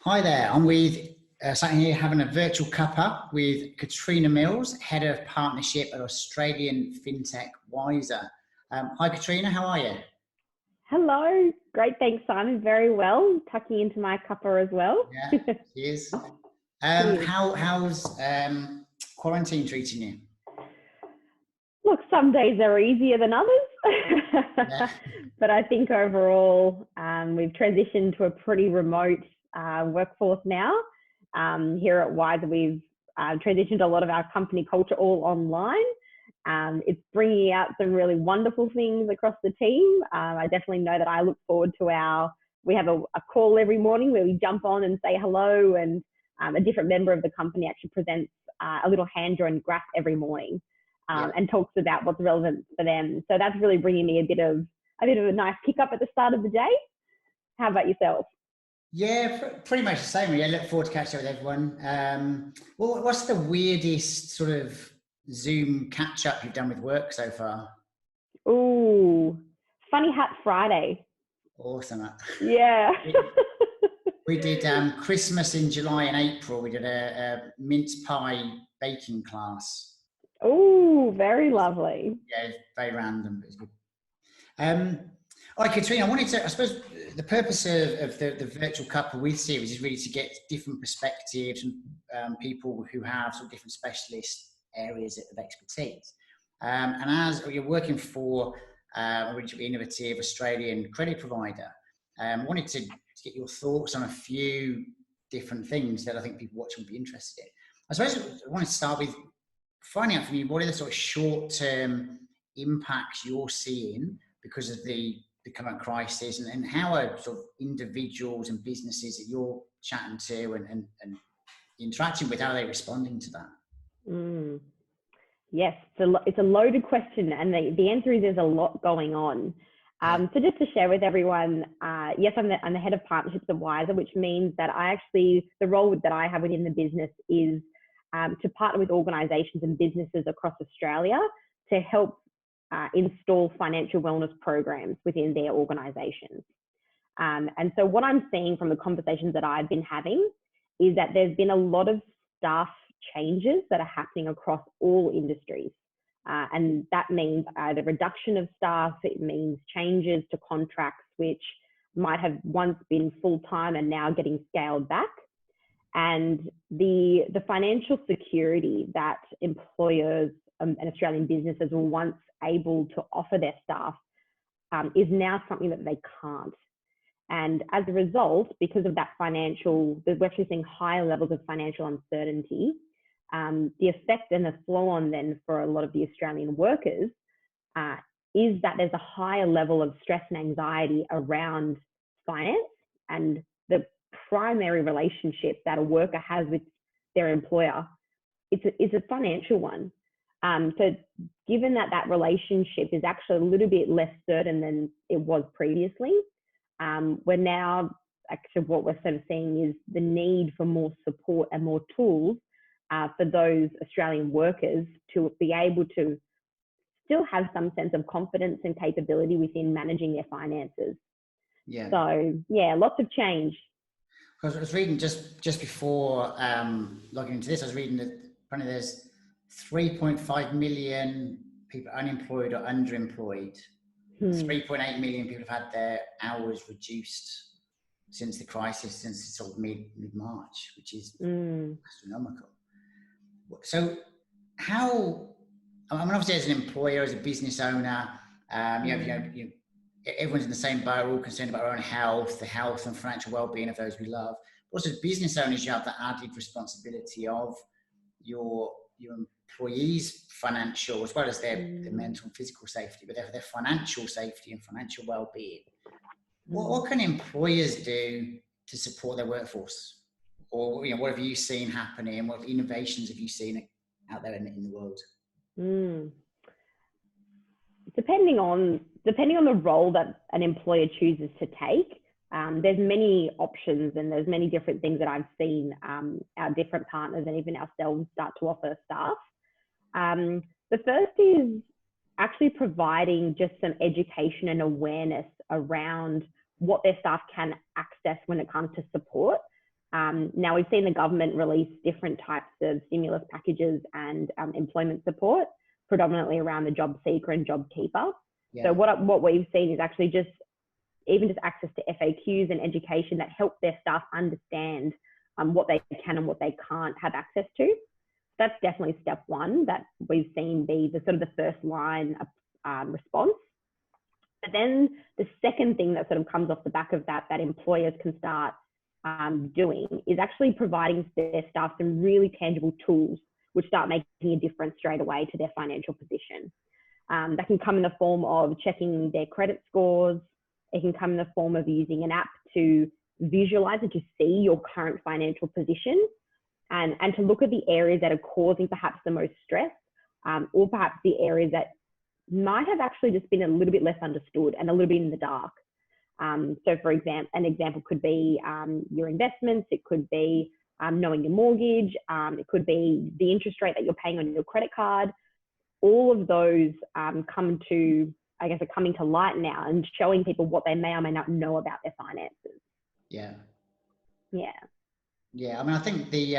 Hi there, I'm with sitting here having a virtual cuppa with Katrina Mills, Head of Partnership at Australian fintech Wisr. Hi Katrina, how are you? Hello. Great. Thanks, Simon. Very well. Tucking into my cuppa as well. Yeah, cheers. Cheers. How's quarantine treating you? Look, some days are easier than others, Yeah, but I think overall we've transitioned to a pretty remote workforce now. Here at Wiser, we've transitioned a lot of our company culture all online. It's bringing out some really wonderful things across the team. I definitely know that I look forward to we have a call every morning where we jump on and say hello, and a different member of the company actually presents a little hand-drawn graph every morning, yeah. and talks about what's relevant for them. So that's really bringing me a bit of a nice kick up at the start of the day. How about yourself? Yeah, pretty much the same. Yeah, look forward to catching up with everyone. What's the weirdest sort of Zoom catch up you've done with work so far? Ooh, Funny Hat Friday. Awesome. Yeah. We did Christmas in July and April. We did a mince pie baking class. Ooh, very lovely. Yeah, it's very random, but it's good. Um, all right, Katrina, I suppose the purpose of the virtual couple with series is really to get different perspectives and people who have sort of different specialist areas of expertise. And as you're working for a really innovative Australian credit provider, I wanted to get your thoughts on a few different things that I think people watching would be interested in. I suppose I wanted to start with finding out from you what are the sort of short-term impacts you're seeing because of the current crisis, and how are sort of individuals and businesses that you're chatting to and interacting with, how are they responding to that? Mm. Yes, it's a loaded question, and the answer is there's a lot going on. Yeah, So just to share with everyone, yes, I'm the head of partnerships at Wisr, which means that the role that I have within the business is to partner with organisations and businesses across Australia to help install financial wellness programs within their organisations. And so what I'm seeing from the conversations that I've been having is that there's been a lot of staff changes that are happening across all industries. And that means either reduction of staff, it means changes to contracts, which might have once been full-time and now getting scaled back. And the financial security that employers and Australian businesses were once able to offer their staff is now something that they can't. And as a result, because of that we're actually seeing higher levels of financial uncertainty. The effect and the flow on then for a lot of the Australian workers is that there's a higher level of stress and anxiety around finance, and the primary relationship that a worker has with their employer is a financial one. So given that relationship is actually a little bit less certain than it was previously, we're now actually what we're sort of seeing is the need for more support and more tools for those Australian workers to be able to still have some sense of confidence and capability within managing their finances. yeah. So yeah, lots of change. Because I was reading just before logging into this, I was reading that apparently there's 3.5 million people unemployed or underemployed. 3.8 million people have had their hours reduced since the crisis, since sort of mid-March, which is astronomical. So how, I mean, obviously as an employer, as a business owner, everyone's in the same boat, we're all concerned about our own health, the health and financial well-being of those we love. But also as business owners, you have the added responsibility of your employees' financial, as well as their mental and physical safety, but their financial safety and financial well-being. What can employers do to support their workforce? Or what have you seen happening? What innovations have you seen out there in the world? Depending on the role that an employer chooses to take, there's many options and there's many different things that I've seen our different partners and even ourselves start to offer staff. The first is actually providing just some education and awareness around what their staff can access when it comes to support. Now we've seen the government release different types of stimulus packages and employment support, predominantly around the job seeker and job keeper. Yeah. So what we've seen is actually just access to FAQs and education that help their staff understand what they can and what they can't have access to. That's definitely step one that we've seen be the sort of the first line response. But then the second thing that sort of comes off the back of that employers can start doing is actually providing their staff some really tangible tools which start making a difference straight away to their financial position. That can come in the form of checking their credit scores. It can come in the form of using an app to visualize and to see your current financial position and to look at the areas that are causing perhaps the most stress or perhaps the areas that might have actually just been a little bit less understood and a little bit in the dark. So for example, an example could be your investments. It could be knowing your mortgage. It could be the interest rate that you're paying on your credit card. All of those are coming to light now and showing people what they may or may not know about their finances. Yeah. Yeah. Yeah. I mean, I think the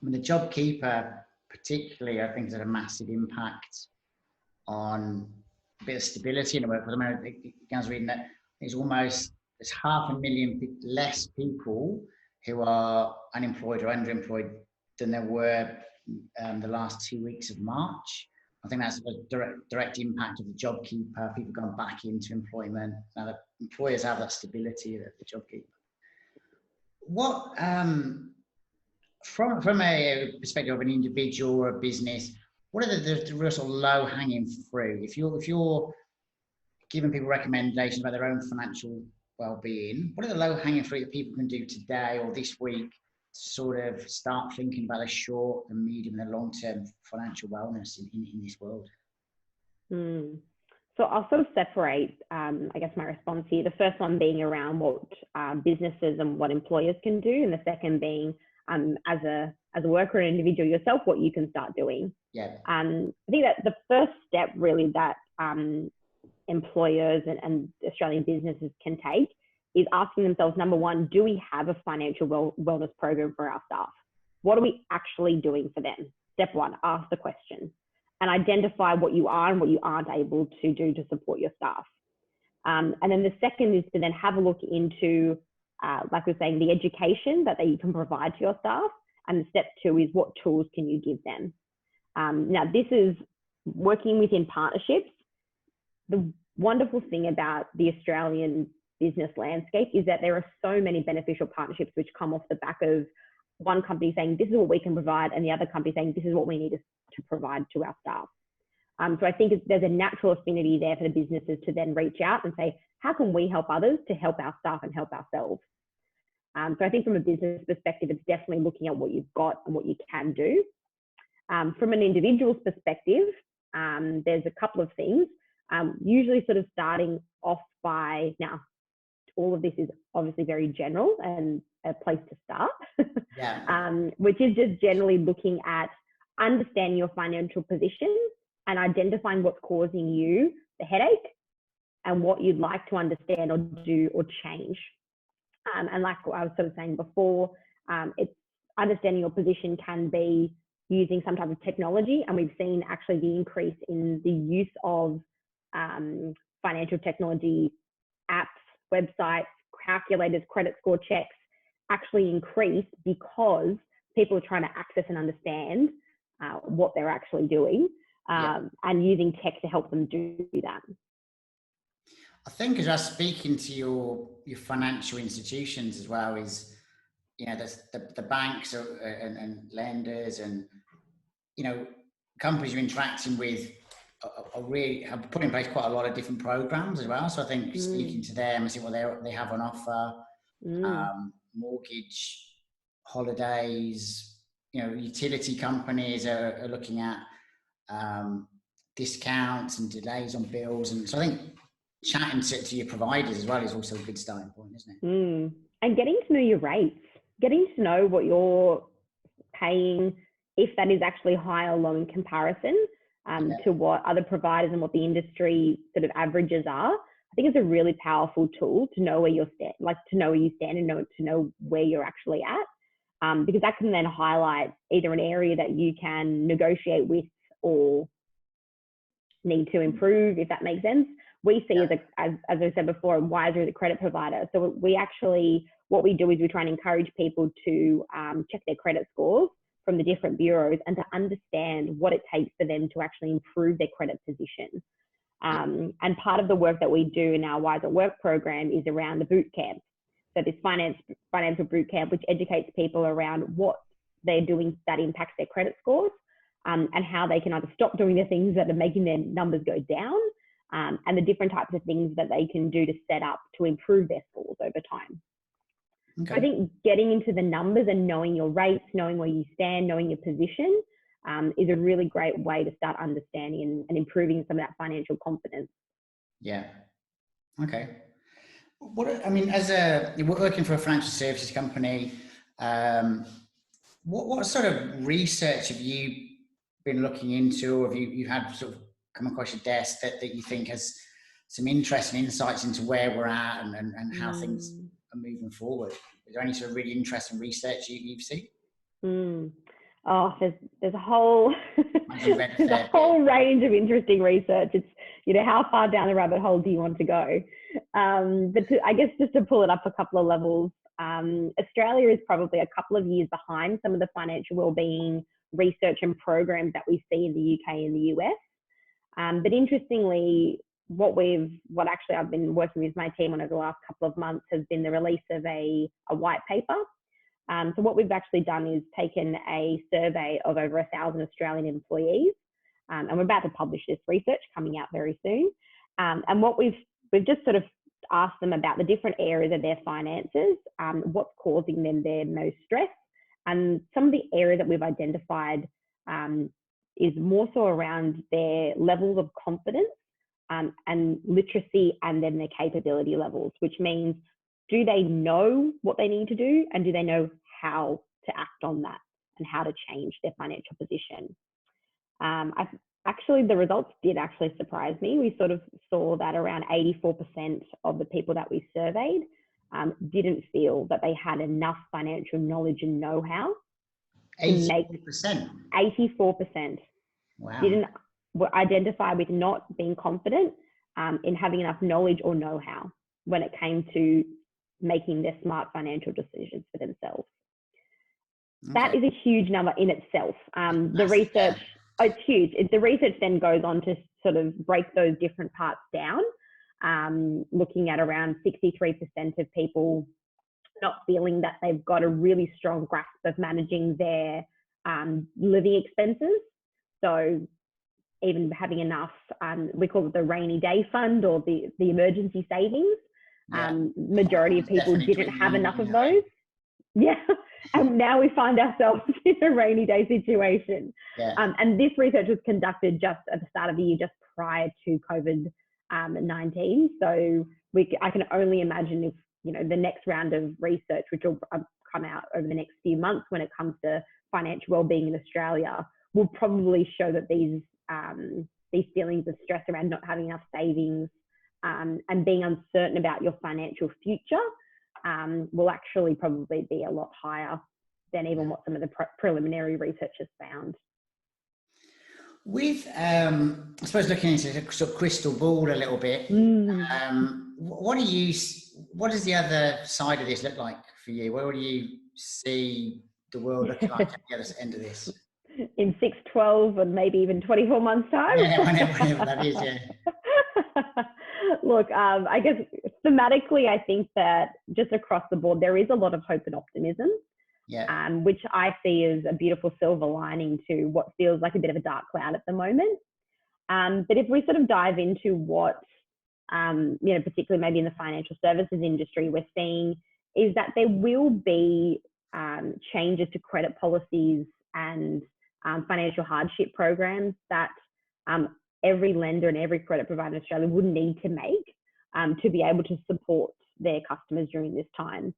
JobKeeper particularly, I think, has had a massive impact on a bit of stability in the workforce. I mean, I was reading that there's 500,000 less people who are unemployed or underemployed than there were the last 2 weeks of March. I think that's a direct impact of the JobKeeper, people going back into employment. Now the employers have that stability of the JobKeeper. What, from a perspective of an individual or a business, what are the real sort of low-hanging fruit? If you're giving people recommendations about their own financial well-being, what are the low-hanging fruit that people can do today or this week to sort of start thinking about the short and medium and the long-term financial wellness in this world? So I'll sort of separate, I guess, my response here. The first one being around what businesses and what employers can do, and the second being as a worker and individual yourself, what you can start doing. Yeah. I think that the first step really that employers and Australian businesses can take is asking themselves, number one, do we have a financial wellness program for our staff? What are we actually doing for them? Step one, ask the question and identify what you are and what you aren't able to do to support your staff. And then the second is to then have a look into, like we're saying, the education that you can provide to your staff. And the step two is what tools can you give them? Now, this is working within partnerships. The wonderful thing about the Australian business landscape is that there are so many beneficial partnerships which come off the back of one company saying, this is what we can provide, and the other company saying, this is what we need to provide to our staff. So I think there's a natural affinity there for the businesses to then reach out and say, how can we help others to help our staff and help ourselves? So I think from a business perspective, it's definitely looking at what you've got and what you can do. From an individual's perspective, there's a couple of things. Usually sort of starting off by, now, all of this is obviously very general and a place to start, which is just generally looking at understanding your financial position and identifying what's causing you the headache and what you'd like to understand or do or change. And like I was sort of saying before, it's understanding your position can be using some type of technology. And we've seen actually the increase in the use of financial technology apps, websites, calculators, credit score checks actually increase because people are trying to access and understand what they're actually doing and using tech to help them do that. I think as I was speaking to your financial institutions as well is, you know, the banks and lenders and, you know, companies you're interacting with have put in place quite a lot of different programs as well. So I think speaking to them and see what they have on offer, mortgage, holidays, you know, utility companies are looking at discounts and delays on bills. And so I think chatting to your providers as well is also a good starting point, isn't it? And getting to know your rates, getting to know what you're paying, if that is actually high or low in comparison to what other providers and what the industry sort of averages are. I think it's a really powerful tool to know where you're to know where you stand and to know where you're actually at, because that can then highlight either an area that you can negotiate with or need to improve, if that makes sense. We see as I said before, Wisr is a credit provider. So what we do is we try and encourage people to check their credit scores from the different bureaus and to understand what it takes for them to actually improve their credit position. And part of the work that we do in our Wisr Work program is around the boot camp. So this financial boot camp, which educates people around what they're doing that impacts their credit scores, and how they can either stop doing the things that are making their numbers go down, and the different types of things that they can do to set up to improve their scores over time. Okay. I think getting into the numbers and knowing your rates, knowing where you stand, knowing your position, is a really great way to start understanding and improving some of that financial confidence. Yeah. Okay. As you're working for a financial services company, what sort of research have you been looking into, or have you had sort of come across your desk that you think has some interesting insights into where we're at and how things are moving forward? Is there any sort of really interesting research you've seen? Oh, there's a whole there's a whole range of interesting research. It's, how far down the rabbit hole do you want to go? But I guess just to pull it up a couple of levels, Australia is probably a couple of years behind some of the financial wellbeing research and programs that we see in the UK and the US. But interestingly, what actually I've been working with my team on over the last couple of months has been the release of a white paper. So what we've actually done is taken a survey of over 1,000 Australian employees, and we're about to publish this research coming out very soon. And what we've just sort of asked them about the different areas of their finances, what's causing them their most stress, and some of the areas that we've identified is more so around their levels of confidence and literacy, and then their capability levels, which means, do they know what they need to do, and do they know how to act on that and how to change their financial position? The results did actually surprise me. We sort of saw that around 84% of the people that we surveyed didn't feel that they had enough financial knowledge and know-how. 84%? 84%. Wow. Were identified with not being confident in having enough knowledge or know-how when it came to making their smart financial decisions for themselves. Okay. That is a huge number in itself. The research, it's huge. The research then goes on to sort of break those different parts down, looking at around 63% of people not feeling that they've got a really strong grasp of managing their living expenses. So even having enough, we call it the rainy day fund or the emergency savings. Majority of people didn't have enough of those. Yeah. And now we find ourselves in a rainy day situation. Yeah. And this research was conducted just at the start of the year, just prior to COVID-19. So I can only imagine if, the next round of research, which will come out over the next few months when it comes to financial wellbeing in Australia, will probably show that these feelings of stress around not having enough savings and being uncertain about your financial future will actually probably be a lot higher than even what some of the preliminary research has found. With, I suppose, looking into the sort of crystal ball a little bit, what does the other side of this look like for you? Where do you see the world looking like at the other end of this? In 6, 12, and maybe even 24 months' time? Yeah, whenever that is, yeah. Look, I guess thematically, I think that just across the board, there is a lot of hope and optimism, which I see as a beautiful silver lining to what feels like a bit of a dark cloud at the moment. But if we sort of dive into what, particularly maybe in the financial services industry, we're seeing is that there will be changes to credit policies and financial hardship programs that every lender and every credit provider in Australia would need to make to be able to support their customers during this time.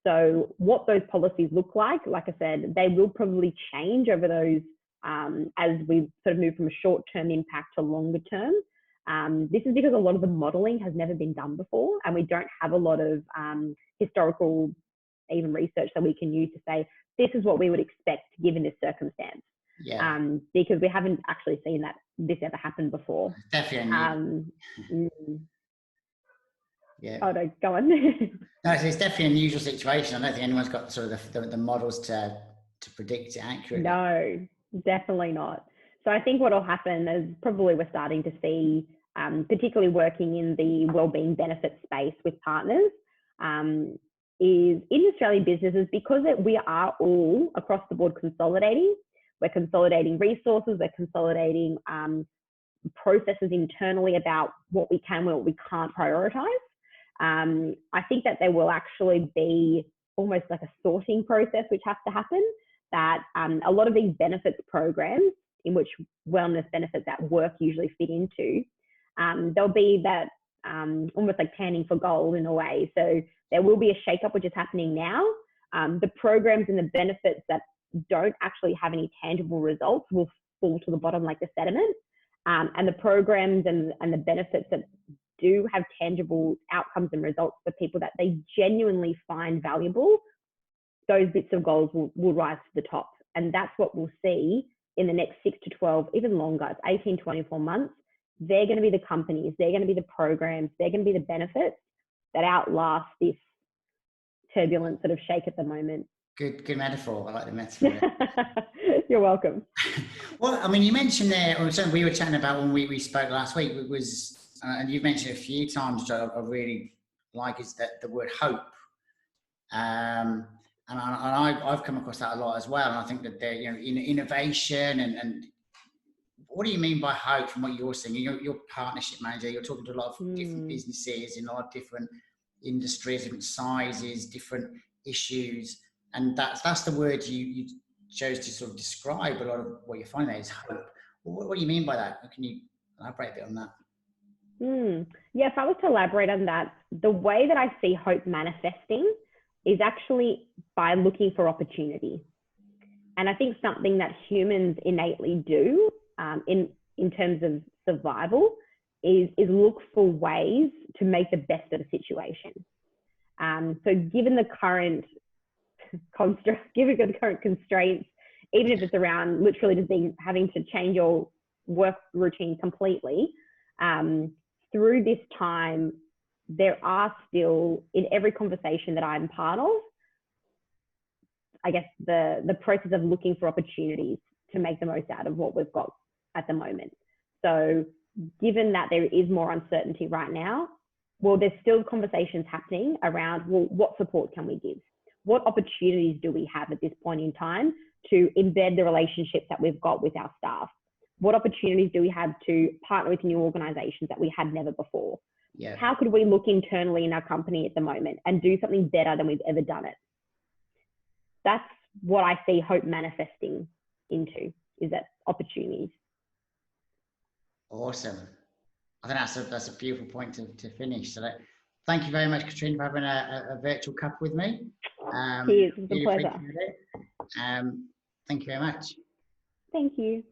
So what those policies look like I said, they will probably change over those as we sort of move from a short-term impact to longer term. This is because a lot of the modeling has never been done before, and we don't have a lot of historical even research that we can use to say, this is what we would expect given this circumstance. Yeah. Because we haven't actually seen that this ever happened before. Definitely. Yeah. Oh, no, go on. No, it's definitely an unusual situation. I don't think anyone's got sort of the models to predict it accurately. No, definitely not. So I think what will happen is probably we're starting to see, particularly working in the wellbeing benefit space with partners, is in Australian businesses, because we are all across the board consolidating. We're consolidating resources, we're consolidating processes internally about what we can, what we can't prioritize. I think that there will actually be almost like a sorting process which has to happen, that a lot of these benefits programs in which wellness benefits at work usually fit into, there'll be that almost like panning for gold in a way. So there will be a shake-up which is happening now. The programs and the benefits that don't actually have any tangible results will fall to the bottom like the sediment. And the programs and the benefits that do have tangible outcomes and results for people that they genuinely find valuable, those bits of gold will rise to the top. And that's what we'll see in the next 6 to 12, even longer, it's 18, 24 months. They're going to be the companies, they're going to be the programs, they're going to be the benefits that outlast this turbulent sort of shake at the moment. Good metaphor. I like the metaphor. You're welcome. Well, I mean, you mentioned there, or something we were chatting about when we spoke last week, it was, and you've mentioned a few times, which I really like, is that the word hope. And I've come across that a lot as well. And I think that they're, you know, in innovation and what do you mean by hope from what you're seeing? You're partnership manager, you're talking to a lot of different businesses in a lot of different industries, different sizes, different issues. And that's the word you chose to sort of describe a lot of what you're finding there is hope. What do you mean by that? Can you elaborate a bit on that? Yeah, if I was to elaborate on that, the way that I see hope manifesting is actually by looking for opportunity. And I think something that humans innately do in terms of survival is look for ways to make the best of a situation. So given the current constraints, even if it's around literally just having to change your work routine completely, through this time, there are still, in every conversation that I'm part of, I guess the process of looking for opportunities to make the most out of what we've got at the moment. So given that there is more uncertainty right now, well, there's still conversations happening around, well, what support can we give? What opportunities do we have at this point in time to embed the relationships that we've got with our staff? What opportunities do we have to partner with new organizations that we had never before? Yeah. How could we look internally in our company at the moment and do something better than we've ever done it? That's what I see hope manifesting into, is that opportunities. Awesome. I think that's a beautiful point to finish. So thank you very much, Katrina, for having a virtual cup with me. Cheers, it's a pleasure. Thank you very much. Thank you.